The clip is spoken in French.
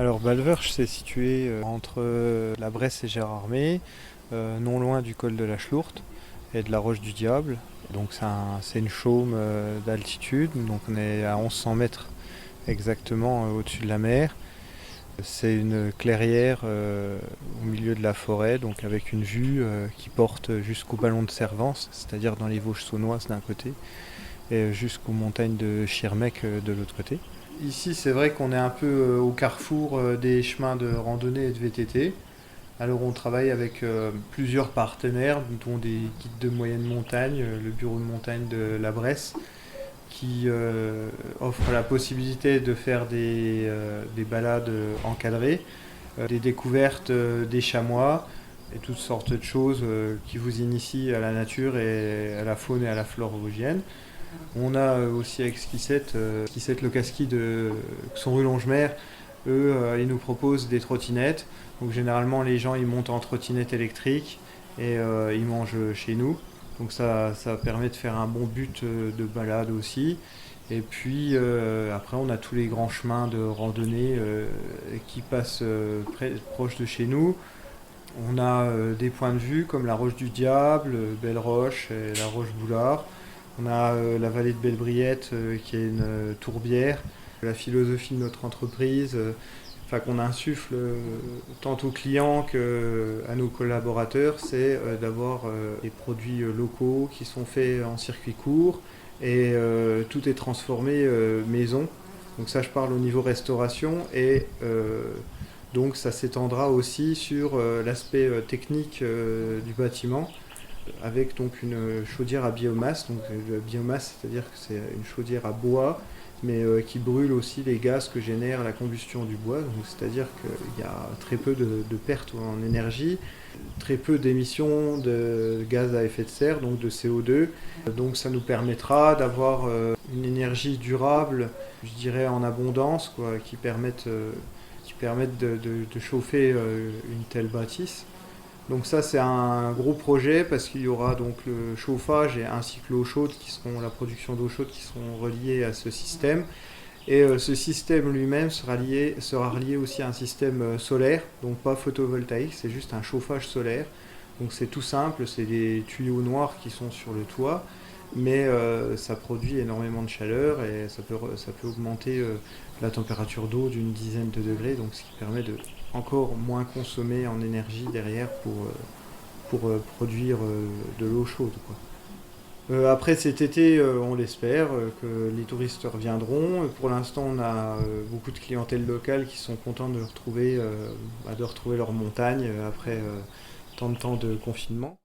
Alors Balverge, c'est situé entre la Bresse et Gérardmer, non loin du col de la Chlourte et de la Roche du Diable. Donc c'est une chaume d'altitude, donc on est à 1100 mètres exactement au-dessus de la mer. C'est une clairière au milieu de la forêt, donc avec une vue qui porte jusqu'au ballon de Servance, c'est-à-dire dans les Vosges saunoises d'un côté, et jusqu'aux montagnes de Schirmeck de l'autre côté. Ici, c'est vrai qu'on est un peu au carrefour des chemins de randonnée et de VTT. Alors, on travaille avec plusieurs partenaires, dont des guides de moyenne montagne, le bureau de montagne de la Bresse, qui offre la possibilité de faire des balades encadrées, des découvertes des chamois et toutes sortes de choses qui vous initient à la nature et à la faune et à la flore vosgienne. On a aussi avec Skisset le casqui de son rue Longemer. Eux, ils nous proposent des trottinettes. Donc généralement, les gens ils montent en trottinette électrique et ils mangent chez nous. Donc ça permet de faire un bon but de balade aussi. Et puis après, on a tous les grands chemins de randonnée qui passent proche de chez nous. On a des points de vue comme la Roche du Diable, Belle Roche et la Roche Boulard. On a la vallée de Bellebriette qui est une tourbière. La philosophie de notre entreprise, qu'on insuffle tant aux clients qu'à nos collaborateurs, c'est d'avoir des produits locaux qui sont faits en circuit court et tout est transformé maison. Donc ça, je parle au niveau restauration et donc ça s'étendra aussi sur l'aspect technique du bâtiment avec donc une chaudière à biomasse. Donc la biomasse, c'est-à-dire que c'est une chaudière à bois, mais qui brûle aussi les gaz que génère la combustion du bois. Donc c'est-à-dire qu'il y a très peu de pertes en énergie, très peu d'émissions de gaz à effet de serre, donc de CO2. Donc ça nous permettra d'avoir une énergie durable, je dirais en abondance, quoi, qui permettent de chauffer une telle bâtisse. Donc ça c'est un gros projet parce qu'il y aura donc le chauffage et ainsi que l'eau chaude la production d'eau chaude qui seront reliés à ce système. Et ce système lui-même sera relié aussi à un système solaire, donc pas photovoltaïque, c'est juste un chauffage solaire. Donc c'est tout simple, c'est des tuyaux noirs qui sont sur le toit, mais ça produit énormément de chaleur et ça peut augmenter la température d'eau d'une dizaine de degrés, donc ce qui permet de encore moins consommer en énergie derrière pour produire de l'eau chaude, quoi. Après cet été, on l'espère, que les touristes reviendront. Pour l'instant, on a beaucoup de clientèle locale qui sont contents de retrouver leur montagne après tant de temps de confinement.